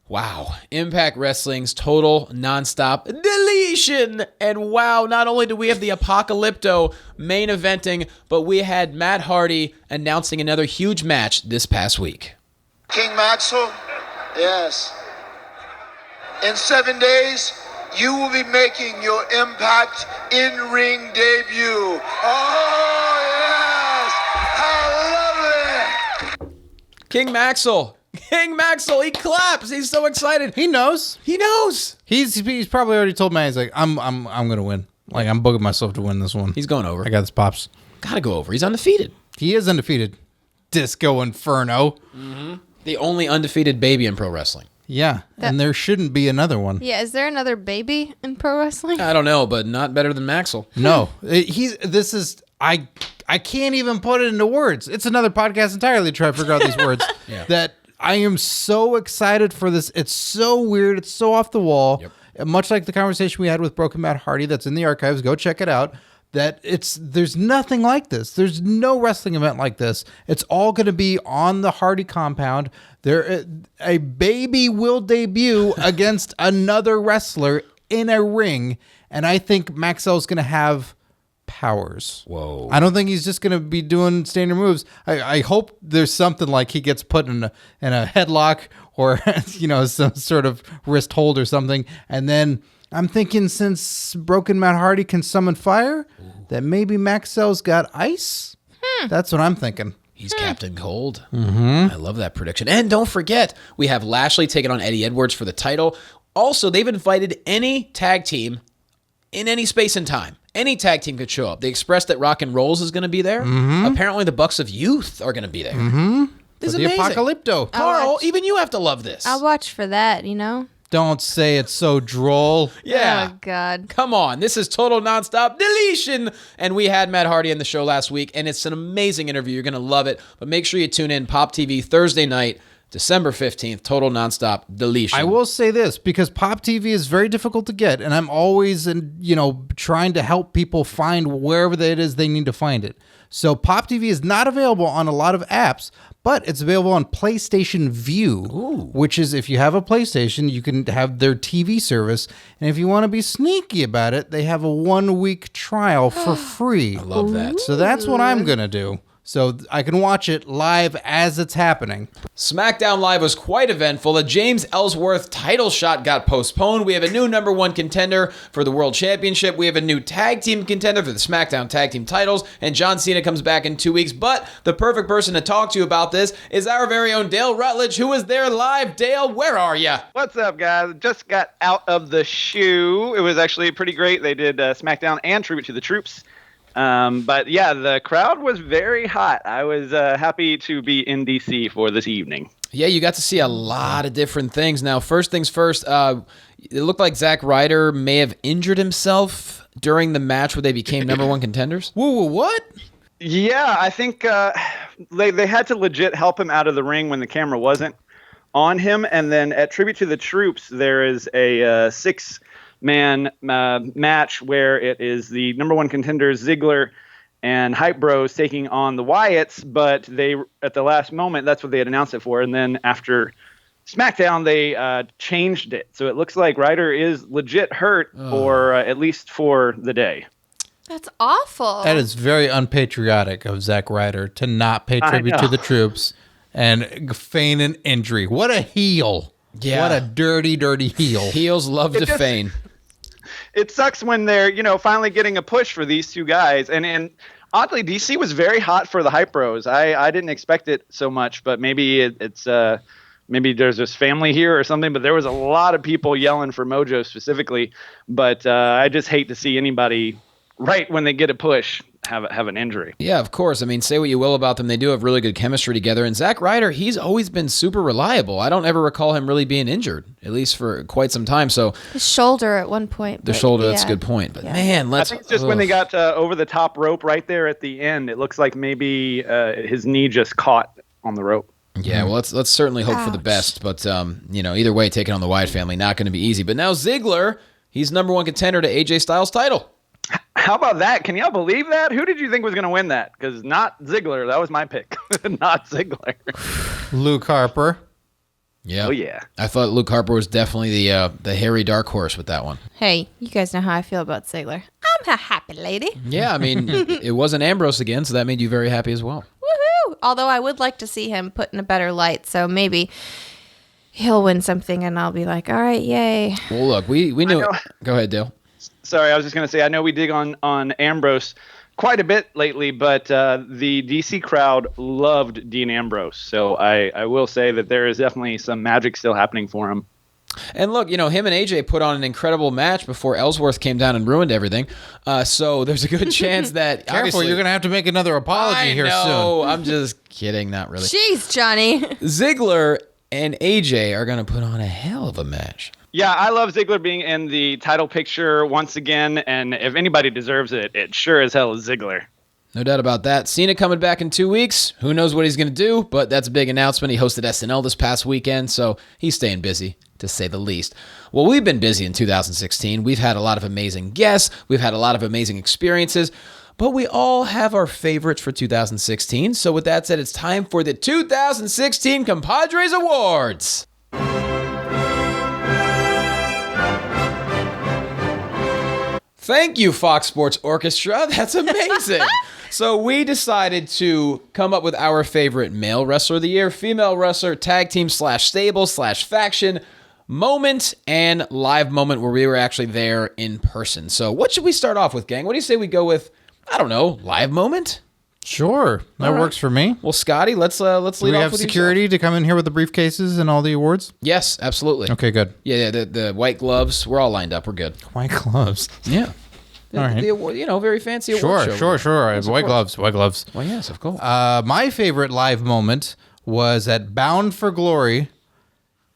Speaker 1: wow, Impact Wrestling's total nonstop deletion. And wow, not only do we have the Apocalypto main eventing, but we had Matt Hardy announcing another huge match this past week.
Speaker 5: King Maxwell, yes. In 7 days, you will be making your Impact in-ring debut. Oh, yes! I love it!
Speaker 1: King Maxwell, he claps. He's so excited.
Speaker 3: He knows.
Speaker 1: He knows.
Speaker 3: He's probably already told me. He's like, I'm gonna win. Like, I'm booking myself to win this one.
Speaker 1: He's going over.
Speaker 3: I got this pops.
Speaker 1: Gotta go over. He's undefeated.
Speaker 3: He is undefeated. Disco Inferno.
Speaker 1: The only undefeated baby in pro wrestling.
Speaker 3: Yeah, and there shouldn't be another one.
Speaker 2: Yeah, is there another baby in pro wrestling?
Speaker 1: I don't know, but not better than Maxwell.
Speaker 3: No, I can't even put it into words. It's another podcast entirely to try to figure out these words.
Speaker 1: Yeah.
Speaker 3: That I am so excited for this. It's so weird. It's so off the wall.
Speaker 1: Yep.
Speaker 3: Much like the conversation we had with Broken Matt Hardy that's in the archives. Go check it out. There's nothing like this. There's no wrestling event like this. It's all going to be on the Hardy compound. A baby will debut against another wrestler in a ring, and I think Maxwell's going to have powers.
Speaker 1: Whoa.
Speaker 3: I don't think he's just going to be doing standard moves. I hope there's something like he gets put in a headlock or some sort of wrist hold or something, and then I'm thinking since Broken Matt Hardy can summon fire, that maybe Maxwell's got ice. That's what I'm thinking.
Speaker 1: He's Captain Cold. I love that prediction. And don't forget, we have Lashley taking on Eddie Edwards for the title. Also, they've invited any tag team in any space and time. Any tag team could show up. They expressed that Rock and Rolls is going to be there. Apparently, the Bucks of Youth are going to be there. This is
Speaker 3: The
Speaker 1: amazing.
Speaker 3: Apocalypto.
Speaker 1: Carl, even you have to love this.
Speaker 2: I'll watch for that, you know?
Speaker 3: Don't say it's so droll.
Speaker 1: Yeah.
Speaker 2: Oh, God.
Speaker 1: Come on. This is total nonstop deletion. And we had Matt Hardy on the show last week, and it's an amazing interview. You're going to love it. But make sure you tune in Pop TV Thursday night, December 15th, total nonstop deletion.
Speaker 3: I will say this, because Pop TV is very difficult to get, and I'm always trying to help people find wherever it is they need to find it. So Pop TV is not available on a lot of apps, but it's available on PlayStation View, which is, if you have a PlayStation, you can have their TV service. And if you want to be sneaky about it, they have a 1-week trial for free.
Speaker 1: I love that.
Speaker 3: So that's what I'm going to do. So I can watch it live as it's happening.
Speaker 1: Smackdown Live was quite eventful. A James Ellsworth title shot got postponed. We have a new number 1 contender for the World Championship. We have a new tag team contender for the Smackdown tag team titles. And John Cena comes back in 2 weeks. But the perfect person to talk to you about this is our very own Dale Rutledge, who is there live. Dale, where are you?
Speaker 6: What's up, guys? Just got out of the shoe. It was actually pretty great. They did Smackdown and Tribute to the Troops. But yeah, the crowd was very hot. I was happy to be in DC for this evening.
Speaker 1: Yeah, you got to see a lot of different things. Now, first things first, it looked like Zack Ryder may have injured himself during the match where they became number 1 contenders.
Speaker 3: Whoa, what?
Speaker 6: Yeah, I think they had to legit help him out of the ring when the camera wasn't on him. And then at Tribute to the Troops, there is a 6-man match where it is the number 1 contenders, Ziggler and Hype Bros, taking on the Wyatts, but they, at the last moment, that's what they had announced it for. And then after SmackDown, they changed it. So it looks like Ryder is legit hurt, or at least for the day.
Speaker 2: That's awful.
Speaker 3: That is very unpatriotic of Zack Ryder to not pay tribute to the troops and feign an injury. What a heel.
Speaker 1: Yeah.
Speaker 3: What a dirty, dirty heel.
Speaker 1: Heels love to feign.
Speaker 6: It sucks when they're, finally getting a push for these two guys. And Oddly, DC was very hot for the Hype Bros. I didn't expect it so much, but maybe it's maybe there's this family here or something. But there was a lot of people yelling for Mojo specifically. But I just hate to see anybody right when they get a push have an injury.
Speaker 1: Yeah, of course. I mean, say what you will about them, they do have really good chemistry together. And Zack Ryder, he's always been super reliable. I don't ever recall him really being injured, at least for quite some time. So
Speaker 2: his shoulder at one point.
Speaker 1: The shoulder, that's a good point. But man,
Speaker 6: I think it's just when they got over the top rope right there at the end, it looks like maybe his knee just caught on the rope.
Speaker 1: Yeah, well, let's certainly hope for the best. But either way, taking on the Wyatt family not going to be easy. But now Ziggler, he's number one contender to AJ Styles' title.
Speaker 6: How about that? Can y'all believe that? Who did you think was going to win that? Because not Ziggler. That was my pick. Not Ziggler.
Speaker 3: Luke Harper.
Speaker 1: Yeah.
Speaker 6: Oh, yeah.
Speaker 1: I thought Luke Harper was definitely the hairy dark horse with that one.
Speaker 2: Hey, you guys know how I feel about Ziggler. I'm a happy lady.
Speaker 1: Yeah, I mean, it wasn't Ambrose again, so that made you very happy as well.
Speaker 2: Woohoo! Although I would like to see him put in a better light, so maybe he'll win something and I'll be like, all right, yay.
Speaker 1: Well, look, we knew it. Go ahead, Dale.
Speaker 6: Sorry, I was just going to say, I know we dig on Ambrose quite a bit lately, but the DC crowd loved Dean Ambrose. So I will say that there is definitely some magic still happening for him.
Speaker 1: And look, him and AJ put on an incredible match before Ellsworth came down and ruined everything. So there's a good chance that
Speaker 3: Careful, you're going to have to make another apology here soon.
Speaker 1: I'm just kidding, not really.
Speaker 2: Jeez, Johnny.
Speaker 1: Ziggler and AJ are going to put on a hell of a match.
Speaker 6: Yeah, I love Ziggler being in the title picture once again, and if anybody deserves it, it sure as hell is Ziggler.
Speaker 1: No doubt about that. Cena coming back in 2 weeks. Who knows what he's going to do, but that's a big announcement. He hosted SNL this past weekend, so he's staying busy, to say the least. Well, we've been busy in 2016. We've had a lot of amazing guests. We've had a lot of amazing experiences, but we all have our favorites for 2016. So with that said, it's time for the 2016 Compadres Awards. Thank you, Fox Sports Orchestra. That's amazing. So we decided to come up with our favorite male wrestler of the year, female wrestler, tag team / stable / faction, moment, and live moment where we were actually there in person. So what should we start off with, gang? What do you say we go with, I don't know, live moment?
Speaker 3: Sure, that works for me.
Speaker 1: Well, Scotty, let's lead off with
Speaker 3: Do we have security to come in here with the briefcases and all the awards?
Speaker 1: Yes, absolutely.
Speaker 3: Okay, good.
Speaker 1: Yeah, the white gloves. We're all lined up. We're good.
Speaker 3: White gloves.
Speaker 1: Yeah.
Speaker 3: All right.
Speaker 1: The award, very fancy award show.
Speaker 3: Sure. I have white gloves.
Speaker 1: Well, yes, of course.
Speaker 3: My favorite live moment was at Bound for Glory,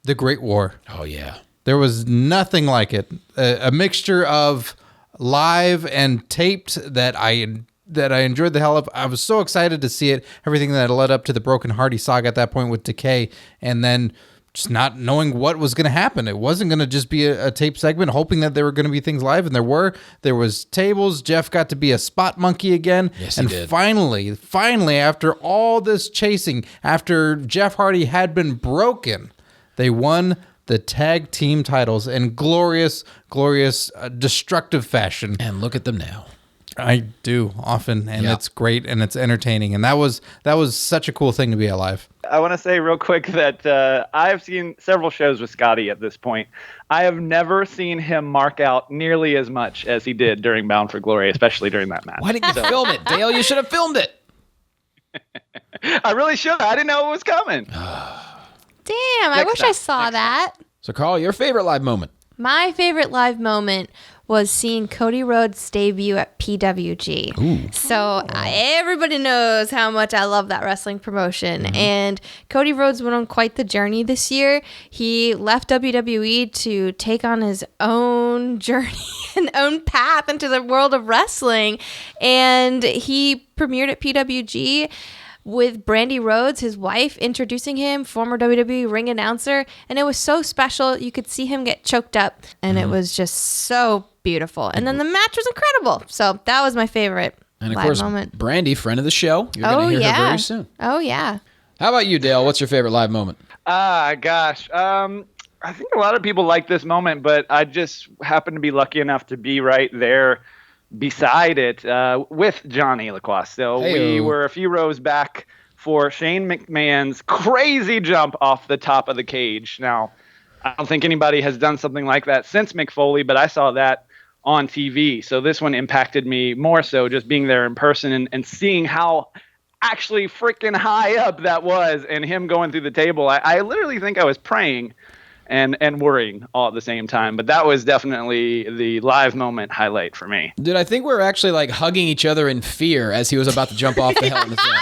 Speaker 3: The Great War.
Speaker 1: Oh, yeah.
Speaker 3: There was nothing like it. A mixture of live and taped that I enjoyed the hell of. I was so excited to see it. Everything that led up to the Broken Hardy saga at that point with Decay, and then just not knowing what was going to happen. It wasn't going to just be a tape segment, hoping that there were going to be things live, and there were. There was tables. Jeff got to be a spot monkey again.
Speaker 1: Yes,
Speaker 3: and
Speaker 1: he did.
Speaker 3: Finally, after all this chasing, after Jeff Hardy had been broken, they won the tag team titles in glorious, destructive fashion.
Speaker 1: And look at them now.
Speaker 3: I do often, and it's great, and it's entertaining, and that was such a cool thing to be alive.
Speaker 6: I want to say real quick that I've seen several shows with Scotty at this point. I have never seen him mark out nearly as much as he did during Bound for Glory, especially during that match.
Speaker 1: Why didn't you film it, Dale? You should have filmed it.
Speaker 6: I really should. I didn't know it was coming.
Speaker 2: Damn, I wish I saw that.
Speaker 1: So, Carl, your favorite live moment?
Speaker 2: My favorite live moment was seeing Cody Rhodes' debut at PWG.
Speaker 1: Ooh.
Speaker 2: So everybody knows how much I love that wrestling promotion. Mm-hmm. And Cody Rhodes went on quite the journey this year. He left WWE to take on his own journey and own path into the world of wrestling. And he premiered at PWG with Brandy Rhodes, his wife, introducing him, former WWE ring announcer. And it was so special. You could see him get choked up. And it was just so beautiful. And then the match was incredible. So that was my favorite
Speaker 1: and of
Speaker 2: live
Speaker 1: course,
Speaker 2: moment.
Speaker 1: Brandy, friend of the show. You're going to hear her very soon.
Speaker 2: Oh, yeah.
Speaker 1: How about you, Dale? What's your favorite live moment?
Speaker 6: Gosh. I think a lot of people like this moment, but I just happened to be lucky enough to be right there beside it with Jonny Loquasto.
Speaker 1: Hey-o.
Speaker 6: We were a few rows back for Shane McMahon's crazy jump off the top of the cage. Now, I don't think anybody has done something like that since Mick Foley, but I saw that on TV. So this one impacted me more so just being there in person and seeing how actually freaking high up that was, and him going through the table. I literally think I was praying and worrying all at the same time. But that was definitely the live moment highlight for me.
Speaker 1: Dude, I think we were actually like hugging each other in fear as he was about to jump off the Hell in a Cell.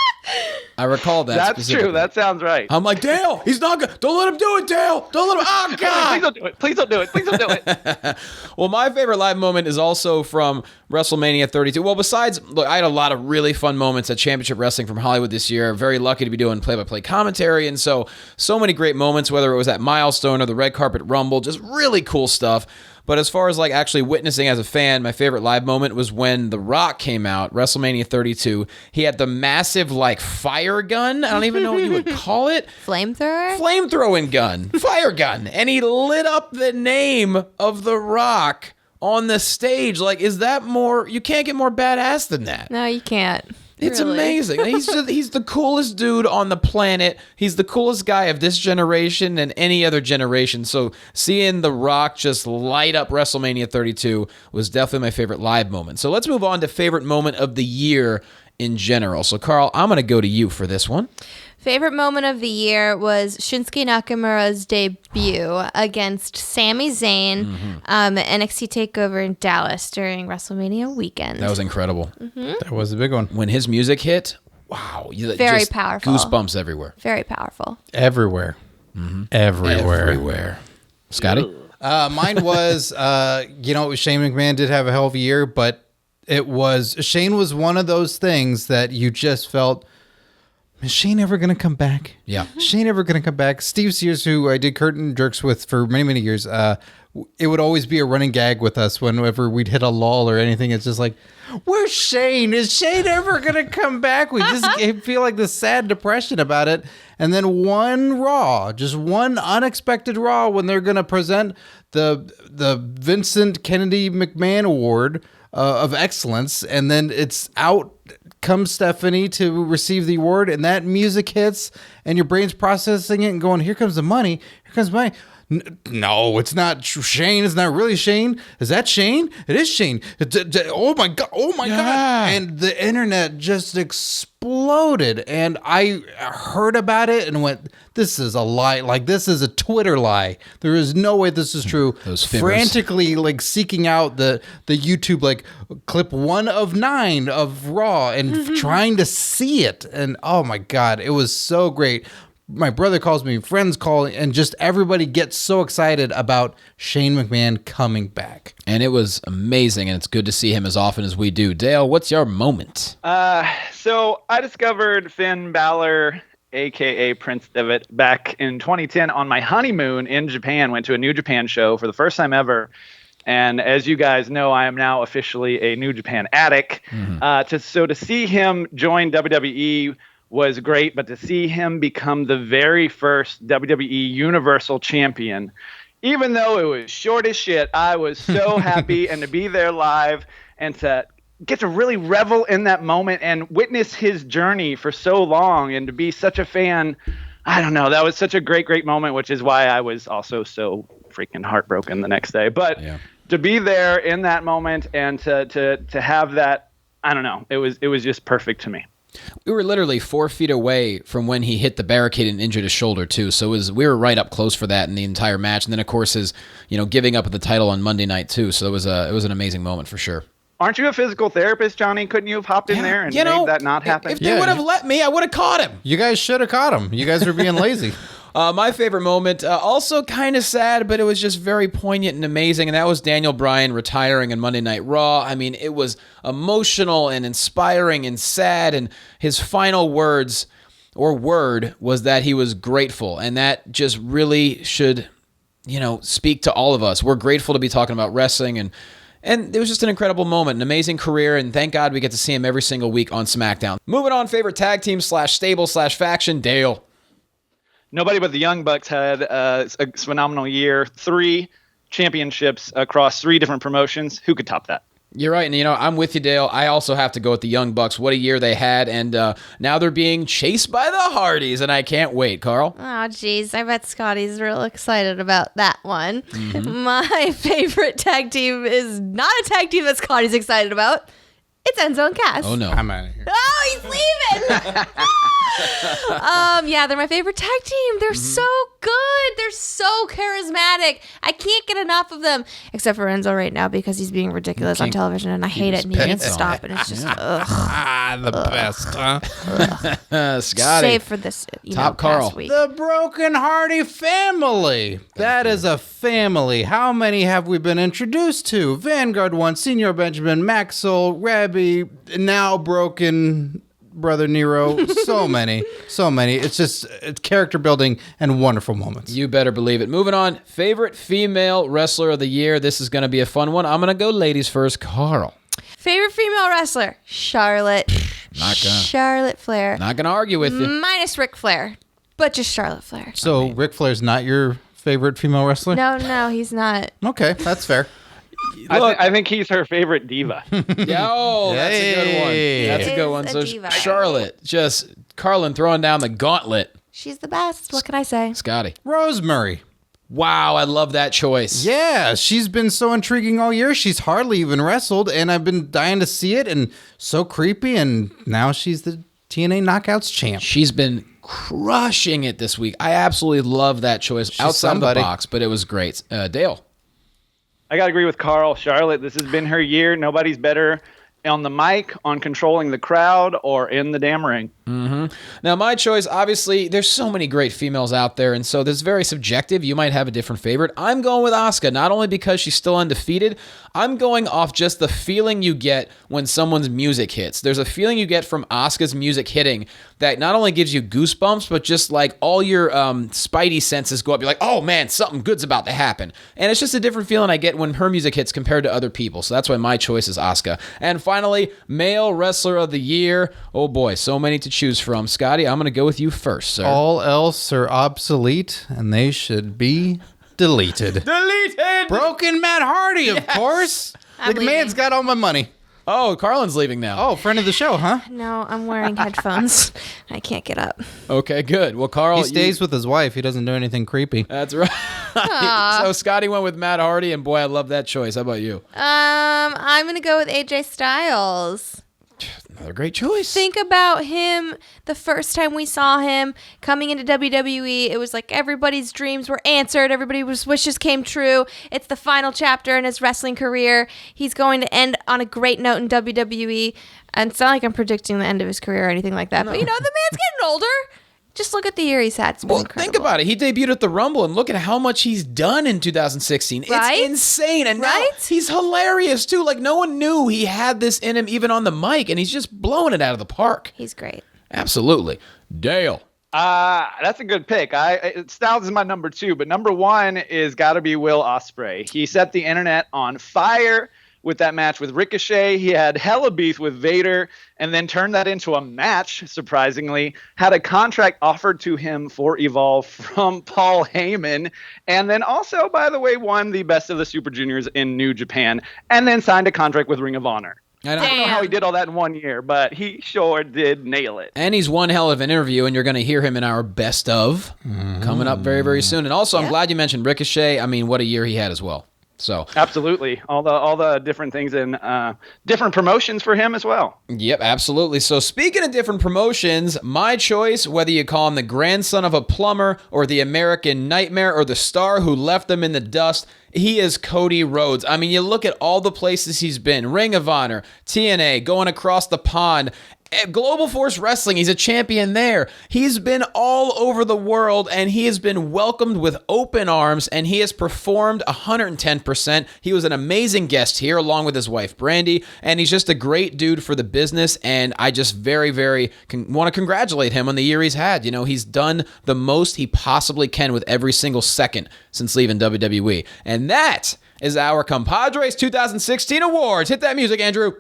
Speaker 1: I recall that.
Speaker 6: That's true. That sounds right.
Speaker 1: I'm like, Dale, he's not good. Don't let him do it, Dale. Don't let him. Oh, God.
Speaker 6: Please don't do it. Please don't do it. Please don't do it.
Speaker 1: Well, my favorite live moment is also from WrestleMania 32. Well, besides, look, I had a lot of really fun moments at Championship Wrestling from Hollywood this year. Very lucky to be doing play-by-play commentary. And so many great moments, whether it was at Milestone or the Red Carpet Rumble, just really cool stuff. But as far as like actually witnessing as a fan, my favorite live moment was when The Rock came out, WrestleMania 32. He had the massive like fire gun. I don't even know what you would call it.
Speaker 2: Flamethrower?
Speaker 1: Flamethrowing gun. Fire gun. And he lit up the name of The Rock on the stage. Like, is that more... You can't get more badass than that.
Speaker 2: No, you can't.
Speaker 1: It's
Speaker 2: Really.
Speaker 1: amazing. He's the coolest dude on the planet. He's the coolest guy of this generation and any other generation. So seeing The Rock just light up WrestleMania 32 was definitely my favorite live moment. So let's move on to favorite moment of the year in general. So Carl, I'm going to go to you for this one.
Speaker 2: Favorite moment of the year was Shinsuke Nakamura's debut against Sami Zayn NXT TakeOver in Dallas during WrestleMania weekend.
Speaker 1: That was incredible.
Speaker 3: That was a big one.
Speaker 1: When his music hit, wow.
Speaker 2: Very
Speaker 1: just
Speaker 2: powerful.
Speaker 1: Goosebumps everywhere.
Speaker 2: Very powerful.
Speaker 3: Everywhere.
Speaker 1: Everywhere. Scotty?
Speaker 3: Mine was, Shane McMahon did have a hell of a year, but Shane was one of those things that you just felt, is Shane ever going to come back?
Speaker 1: Yeah.
Speaker 3: Shane ever going to come back? Steve Sears, who I did curtain jerks with for many, many years, it would always be a running gag with us whenever we'd hit a lull or anything. It's just like, where's Shane? Is Shane ever going to come back? We just feel like this sad depression about it. And then one unexpected Raw when they're going to present the Vincent Kennedy McMahon Award of Excellence. And then it's out comes Stephanie to receive the award, and that music hits, and your brain's processing it and going, here comes the money. Here comes money. No, it's not Shane. It's not really Shane. Is that Shane? It is Shane. Oh my God. Oh my God. And the internet just exploded. And I heard about it and went, this is a lie. Like, this is a Twitter lie. There is no way this is true.
Speaker 1: Those fibbers.
Speaker 3: Frantically, like, seeking out the YouTube, like, clip 1 of 9 of Raw and trying to see it. And oh my God, it was so great. My brother calls me, friends call, and just everybody gets so excited about Shane McMahon coming back.
Speaker 1: And it was amazing, and it's good to see him as often as we do. Dale, what's your moment?
Speaker 6: So I discovered Finn Balor, a.k.a. Prince Devitt, back in 2010 on my honeymoon in Japan. Went to a New Japan show for the first time ever. And as you guys know, I am now officially a New Japan addict. To see him join WWE was great, but to see him become the very first WWE Universal Champion, even though it was short as shit, I was so happy. And to be there live and to get to really revel in that moment and witness his journey for so long and to be such a fan, I don't know, that was such a great, great moment, which is why I was also so freaking heartbroken the next day. But to be there in that moment and to have that, I don't know, it was just perfect to me.
Speaker 1: We were literally 4 feet away from when he hit the barricade and injured his shoulder too. So we were right up close for that in the entire match. And then of course his, giving up the title on Monday night too. So it was an amazing moment for sure.
Speaker 6: Aren't you a physical therapist, Johnny? Couldn't you have hopped in there and made that not happen?
Speaker 1: If they would have let me, I would have caught him.
Speaker 3: You guys should have caught him. You guys were being lazy.
Speaker 1: My favorite moment, also kind of sad, but it was just very poignant and amazing, and that was Daniel Bryan retiring on Monday Night Raw. I mean, it was emotional and inspiring and sad, and his final words or word was that he was grateful, and that just really should, speak to all of us. We're grateful to be talking about wrestling, and it was just an incredible moment, an amazing career, and thank God we get to see him every single week on SmackDown. Moving on, favorite tag team / stable / faction, Dale.
Speaker 6: Nobody but the Young Bucks had a phenomenal year. 3 championships across 3 different promotions. Who could top that?
Speaker 1: You're right, and I'm with you, Dale. I also have to go with the Young Bucks. What a year they had, and now they're being chased by the Hardys, and I can't wait. Carl?
Speaker 2: Oh, jeez. I bet Scotty's real excited about that one. My favorite tag team is not a tag team that Scotty's excited about. It's Enzo and Cass.
Speaker 1: Oh, no.
Speaker 3: I'm out of here.
Speaker 2: Oh, he's leaving. Yeah, they're my favorite tag team. They're so good. They're so charismatic. I can't get enough of them, except for Enzo right now because he's being ridiculous on television, and I hate it, and he can't stop, and it's just
Speaker 3: The best, huh?
Speaker 1: Scotty.
Speaker 2: save for this
Speaker 1: Top Carl.
Speaker 2: past week.
Speaker 3: The Broken Hardy family. That is a family. How many have we been introduced to? Vanguard 1, Senior Benjamin, Maxwell, Rabbi, now Broken Brother Nero. So many. It's character building and wonderful moments.
Speaker 1: You better believe it. Moving on, favorite female wrestler of the year. This is going to be a fun one. I'm going to go ladies first. Carl.
Speaker 2: Favorite female wrestler? Charlotte.
Speaker 1: Not gonna.
Speaker 2: Charlotte Flair.
Speaker 1: Not going to argue with you.
Speaker 2: Minus Ric Flair, but just Charlotte Flair.
Speaker 3: So Ric Flair's not your favorite female wrestler?
Speaker 2: No, he's not.
Speaker 3: Okay, that's fair.
Speaker 6: I think he's her favorite diva.
Speaker 1: Yeah, oh, that's a good one.
Speaker 3: Hey.
Speaker 1: That's a
Speaker 2: He
Speaker 1: good
Speaker 2: is
Speaker 1: one.
Speaker 2: a
Speaker 1: So
Speaker 2: diva.
Speaker 1: Charlotte, just Carrlyn throwing down the gauntlet.
Speaker 2: She's the best. What can I say?
Speaker 1: Scotty.
Speaker 3: Rosemary.
Speaker 1: Wow, I love that choice.
Speaker 3: Yeah, she's been so intriguing all year. She's hardly even wrestled, and I've been dying to see it, and so creepy, and now she's the TNA Knockouts champ.
Speaker 1: She's been crushing it this week. I absolutely love that choice. Outside
Speaker 3: somebody.
Speaker 1: of the box, but it was great. Dale.
Speaker 6: I got to agree with Carl. Charlotte, this has been her year. Nobody's better on the mic, on controlling the crowd, or in the damn ring.
Speaker 1: Now, my choice, obviously, there's so many great females out there, and so this is very subjective. You might have a different favorite. I'm going with Asuka, not only because she's still undefeated, I'm going off just the feeling you get when someone's music hits. There's a feeling you get from Asuka's music hitting that not only gives you goosebumps, but just like all your spidey senses go up. You're like, oh man, something good's about to happen. And it's just a different feeling I get when her music hits compared to other people. So that's why my choice is Asuka. And finally, male wrestler of the year. Oh boy, so many to choose from. Scotty, I'm going to go with you first, sir.
Speaker 3: All else are obsolete, and they should be deleted.
Speaker 1: Deleted!
Speaker 3: Broken Matt Hardy, of course.
Speaker 2: I'm
Speaker 3: The man's
Speaker 2: leaving.
Speaker 3: got all my money.
Speaker 1: Oh, Carlin's leaving now.
Speaker 3: Oh, friend of the show, huh?
Speaker 2: No, I'm wearing headphones. I can't get up.
Speaker 1: Okay, good. Well, Carl,
Speaker 3: He stays with his wife. He doesn't do anything creepy.
Speaker 1: That's right. So Scotty went with Matt Hardy, and boy, I love that choice. How about you?
Speaker 2: I'm gonna go with AJ Styles.
Speaker 1: Another great choice.
Speaker 2: Think about him the first time we saw him coming into WWE. It was like everybody's dreams were answered. Everybody's wishes came true. It's the final chapter in his wrestling career. He's going to end on a great note in WWE. And it's not like I'm predicting the end of his career or anything like that. But, the man's getting older. Just look at the year he's had. It's been
Speaker 1: Well,
Speaker 2: incredible.
Speaker 1: think about it. He debuted at the Rumble, and look at how much he's done in 2016.
Speaker 2: Right?
Speaker 1: It's insane. And now
Speaker 2: Right?
Speaker 1: he's hilarious, too. Like, no one knew he had this in him, even on the mic, and he's just blowing it out of the park.
Speaker 2: He's great.
Speaker 1: Absolutely. Dale.
Speaker 6: That's a good pick. Styles is my number 2, but number 1 is got to be Will Ospreay. He set the internet on fire with that match with Ricochet. He had hella beef with Vader and then turned that into a match, surprisingly. Had a contract offered to him for Evolve from Paul Heyman. And then also, by the way, won the Best of the Super Juniors in New Japan. And then signed a contract with Ring of Honor.
Speaker 1: I
Speaker 6: I don't know how he did all that in 1 year, but he sure did nail it.
Speaker 1: And he's one hell of an interview, and you're going to hear him in our best of coming up very, very soon. And also, I'm glad you mentioned Ricochet. I mean, what a year he had as well. So
Speaker 6: Absolutely. All the different things and different promotions for him as well.
Speaker 1: Yep, absolutely. So speaking of different promotions, my choice, whether you call him the grandson of a plumber or the American Nightmare or the star who left them in the dust, he is Cody Rhodes. I mean, you look at all the places he's been, Ring of Honor, TNA, going across the pond, Global Force Wrestling, he's a champion there. He's been all over the world, and he has been welcomed with open arms, and he has performed 110%. He was an amazing guest here, along with his wife, Brandy, and he's just a great dude for the business, and I just very, very want to congratulate him on the year he's had. He's done the most he possibly can with every single second since leaving WWE. And that is our Compadres 2016 Awards. Hit that music, Andrew.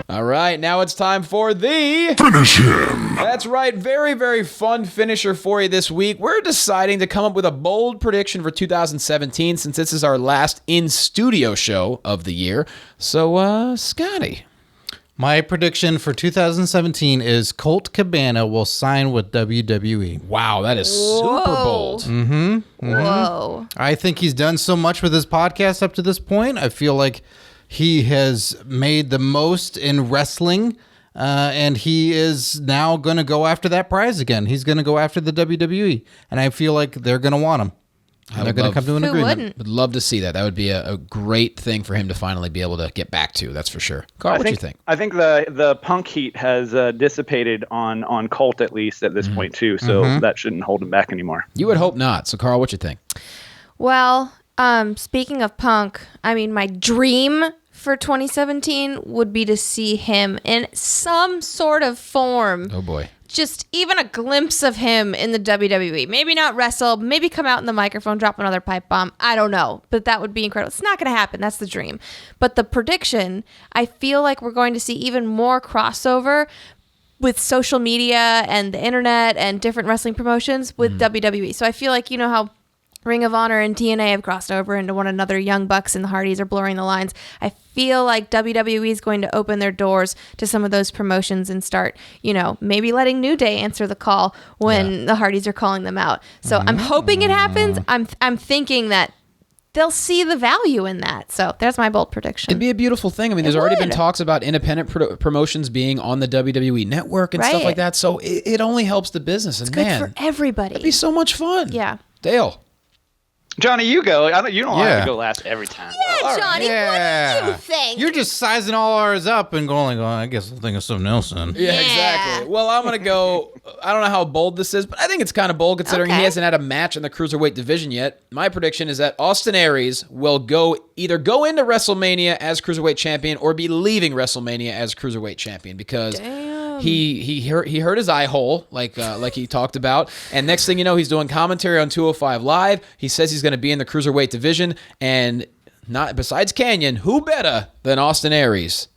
Speaker 1: All right, now it's time for the...
Speaker 7: Finish him!
Speaker 1: That's right. Very, very fun finisher for you this week. We're deciding to come up with a bold prediction for 2017 since this is our last in-studio show of the year. So, Scotty.
Speaker 3: My prediction for 2017 is Colt Cabana will sign with WWE.
Speaker 1: Wow, that is super bold.
Speaker 2: Whoa.
Speaker 3: I think he's done so much with his podcast up to this point. I feel like he has made the most in wrestling, and he is now going to go after that prize again. He's going to go after the WWE, and I feel like they're going to want him. And they're going to come to an
Speaker 2: Who
Speaker 3: agreement.
Speaker 2: wouldn't?
Speaker 1: Would love to see that. That would be a great thing for him to finally be able to get back to. That's for sure. Carl, what do you think?
Speaker 6: I think the Punk heat has dissipated on Colt at least at this point too, so that shouldn't hold him back anymore.
Speaker 1: You would hope not. So, Carl, what you think?
Speaker 2: Well, speaking of Punk, I mean, my dream for 2017 would be to see him in some sort of form.
Speaker 1: Oh, boy.
Speaker 2: Just even a glimpse of him in the WWE. Maybe not wrestle, maybe come out in the microphone, drop another pipe bomb. I don't know, but that would be incredible. It's not going to happen. That's the dream. But the prediction, I feel like we're going to see even more crossover with social media and the internet and different wrestling promotions with WWE. So I feel like, you know how Ring of Honor and TNA have crossed over into one another. Young Bucks and the Hardys are blurring the lines. I feel like WWE is going to open their doors to some of those promotions and start, maybe letting New Day answer the call when the Hardys are calling them out. So I'm hoping it happens. I'm thinking that they'll see the value in that. So there's my bold prediction.
Speaker 1: It'd be a beautiful thing. I mean, there's already been talks about independent promotions being on the WWE network and stuff like that. So it only helps the business. And
Speaker 2: It's good for everybody.
Speaker 1: It'd be so much fun.
Speaker 2: Yeah.
Speaker 1: Dale.
Speaker 6: Johnny, you go. You don't have to go last every time.
Speaker 2: Yeah, Johnny, what do you think?
Speaker 3: You're just sizing all ours up and going, I guess I'll think of something else then.
Speaker 1: Yeah, exactly. Well, I'm going to go, I don't know how bold this is, but I think it's kind of bold considering he hasn't had a match in the Cruiserweight division yet. My prediction is that Austin Aries will either go into WrestleMania as Cruiserweight champion or be leaving WrestleMania as Cruiserweight champion because he hurt his eye hole like he talked about, and next thing you know, he's doing commentary on 205 Live. He says he's going to be in the Cruiserweight division, and not besides Canyon, who better than Austin Aries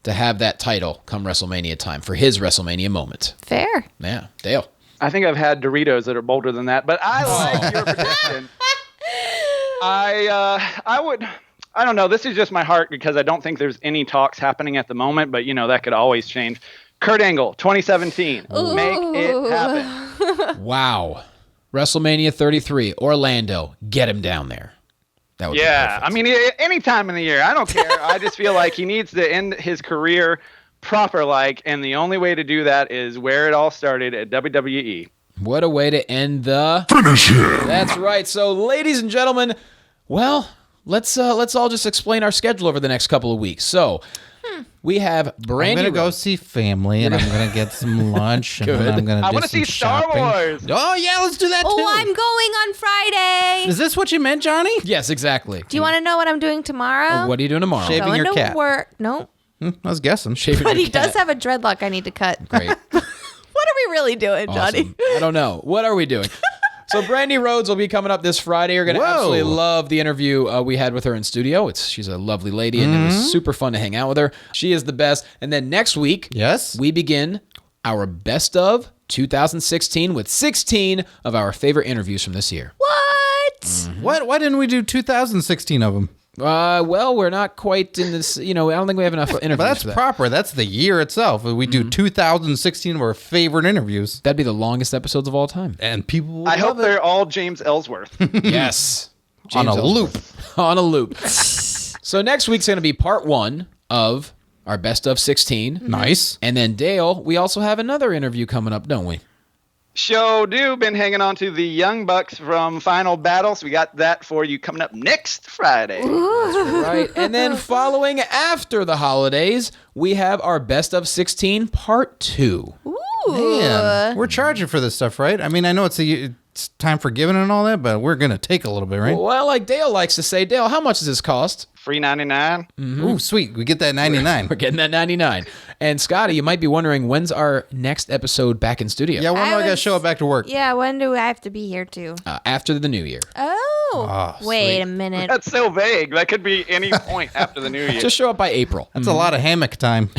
Speaker 1: to have that title come WrestleMania time for his WrestleMania moment?
Speaker 2: Fair.
Speaker 1: Yeah, Dale.
Speaker 6: I think I've had Doritos that are bolder than that, but I like your prediction. I don't know. This is just my heart because I don't think there's any talks happening at the moment, but that could always change. Kurt Angle, 2017.
Speaker 2: Ooh.
Speaker 6: Make it happen.
Speaker 1: Wow. WrestleMania 33, Orlando. Get him down there. That would be perfect.
Speaker 6: I mean, any time in the year. I don't care. I just feel like he needs to end his career proper, and the only way to do that is where it all started at WWE.
Speaker 1: What a way to end the finish him. That's right. So, ladies and gentlemen, well, let's all just explain our schedule over the next couple of weeks. So, we have Brandy.
Speaker 3: I'm going to go see family, and I'm going to get some lunch, and then I'm going to do some shopping.
Speaker 6: I want to see Star Wars.
Speaker 3: Oh, yeah, let's do that, too.
Speaker 2: Oh, I'm going on Friday.
Speaker 3: Is this what you meant, Johnny?
Speaker 1: Yes, exactly.
Speaker 2: Do you want to know what I'm doing tomorrow?
Speaker 1: What are you doing tomorrow?
Speaker 3: Shaving your cat.
Speaker 2: Work. No.
Speaker 3: I was guessing.
Speaker 1: Shaving
Speaker 2: But
Speaker 1: your
Speaker 2: he
Speaker 1: cat.
Speaker 2: does have a dreadlock I need to cut.
Speaker 1: Great.
Speaker 2: What are we really doing, Johnny?
Speaker 1: Awesome. I don't know. What are we doing? So Brandy Rhodes will be coming up this Friday. You're going to absolutely love the interview we had with her in studio. She's a lovely lady, and it was super fun to hang out with her. She is the best. And then next week, we begin our best of 2016 with 16 of our favorite interviews from this year.
Speaker 2: What?
Speaker 3: Why didn't we do 2016 of them?
Speaker 1: Well, we're not quite in this, I don't think we have enough interviews
Speaker 3: But that's
Speaker 1: for that.
Speaker 3: proper. That's the year itself. We do 2016 of our favorite interviews.
Speaker 1: That'd be the longest episodes of all time.
Speaker 3: And people will
Speaker 6: I hope
Speaker 3: love it.
Speaker 6: they're all James Ellsworth.
Speaker 1: Yes.
Speaker 3: On
Speaker 1: James
Speaker 3: a
Speaker 1: Ellsworth. On a loop. So next week's going to be part 1 of our best of 16.
Speaker 3: Nice.
Speaker 1: And then Dale, we also have another interview coming up, don't we?
Speaker 6: Show do been hanging on to the Young Bucks from Final Battle, so we got that for you coming up next Friday.
Speaker 1: Right. And then following after the holidays, we have our best of 16 part 2.
Speaker 2: Ooh.
Speaker 3: Man, we're charging for this stuff, right? I mean, I know it's time for giving and all that, but we're going to take a little bit, right?
Speaker 1: Well, like Dale likes to say, Dale, how much does this cost?
Speaker 6: $3.99.
Speaker 3: Ooh, sweet. We get that 99.
Speaker 1: We're getting that 99. And Scotty, you might be wondering, when's our next episode back in studio?
Speaker 3: Yeah, when do I got to show up back to work?
Speaker 2: Yeah, when do I have to be here too?
Speaker 1: After the new year.
Speaker 2: Oh, wait
Speaker 3: sweet.
Speaker 2: a minute.
Speaker 6: That's so vague. That could be any point after the new year.
Speaker 1: Just show up by April.
Speaker 3: That's a lot of hammock time.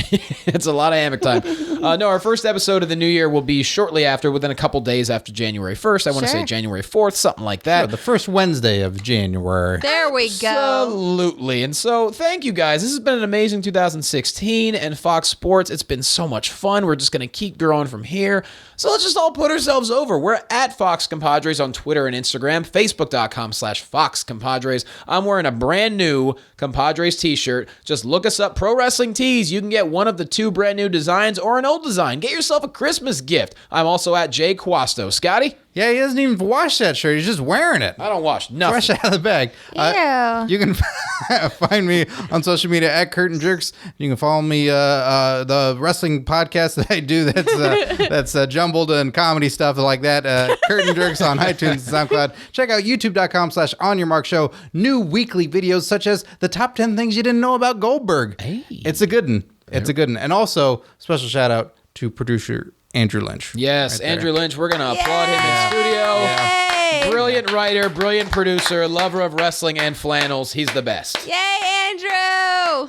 Speaker 1: It's a lot of hammock time. No, our first episode of the new year will be shortly after, within a couple days after January 1st. I want to say January 4th, something like that.
Speaker 3: Sure, the first Wednesday of January.
Speaker 2: There we go.
Speaker 1: Absolutely. And so thank you guys. This has been an amazing 2016 and Fox Sports. It's been so much fun. We're just going to keep growing from here. So let's just all put ourselves over. We're at Fox Compadres on Twitter and Instagram, Facebook.com/Fox Compadres. I'm wearing a brand new Compadres t-shirt. Just look us up, Pro Wrestling Tees. You can get one of the 2 brand new designs or an old design. Get yourself a Christmas gift. I'm also at Jay Quasto. Scotty?
Speaker 3: Yeah, he doesn't even wash that shirt. He's just wearing it.
Speaker 1: I don't wash nothing.
Speaker 3: Fresh out of the bag. You can find me on social media at Curtain Jerks. You can follow me the wrestling podcast that I do. That's jumbled and comedy stuff like that. Curtain Jerks on iTunes and SoundCloud. Check out youtube.com/OnYourMarkShow. New weekly videos such as the top 10 things you didn't know about Goldberg.
Speaker 1: Hey.
Speaker 3: It's a good one. It's a good one. And also special shout out to producer Andrew Lynch.
Speaker 1: Yes,
Speaker 3: right
Speaker 1: Andrew Lynch. We're going to applaud him in studio.
Speaker 2: Yay!
Speaker 1: Brilliant writer, brilliant producer, lover of wrestling and flannels. He's the best.
Speaker 2: Yay, Andrew!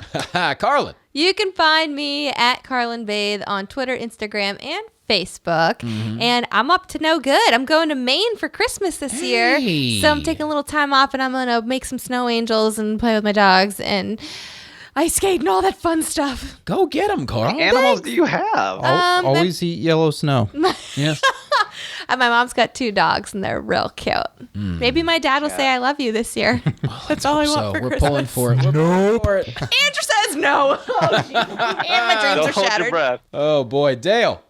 Speaker 1: Carrlyn.
Speaker 2: You can find me at Carrlyn Bathe on Twitter, Instagram, and Facebook. And I'm up to no good. I'm going to Maine for Christmas this year. So I'm taking a little time off, and I'm going to make some snow angels and play with my dogs and ice skate and all that fun stuff.
Speaker 1: Go get them, Carl.
Speaker 6: What animals do you have?
Speaker 3: Always eat yellow snow.
Speaker 1: Yes.
Speaker 2: My mom's got 2 dogs, and they're real cute. Maybe my dad will say I love you this year. That's all I want for
Speaker 1: We're
Speaker 2: Christmas.
Speaker 1: pulling for it. We're pulling for it.
Speaker 2: Andrew says no. Oh, geez. And my dreams
Speaker 6: Don't
Speaker 2: are
Speaker 6: hold your
Speaker 2: shattered.
Speaker 6: breath.
Speaker 1: Oh, boy. Dale.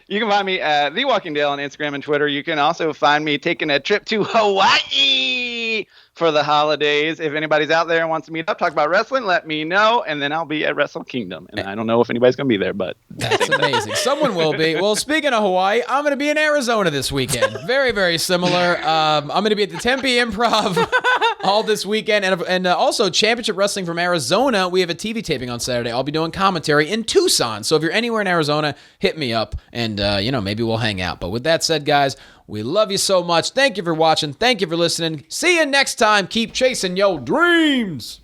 Speaker 6: You can find me at The Walking Dale on Instagram and Twitter. You can also find me taking a trip to Hawaii for the holidays. If anybody's out there and wants to meet up, talk about wrestling, let me know, and then I'll be at Wrestle Kingdom. And I don't know if anybody's going to be there, but
Speaker 1: That's amazing. Someone will be. Well, speaking of Hawaii, I'm going to be in Arizona this weekend. Very, very similar. I'm going to be at the Tempe Improv all this weekend. And also Championship Wrestling from Arizona. We have a TV taping on Saturday. I'll be doing commentary in Tucson. So if you're anywhere in Arizona, hit me up and, maybe we'll hang out. But with that said, guys, we love you so much. Thank you for watching. Thank you for listening. See you next time. Keep chasing your dreams.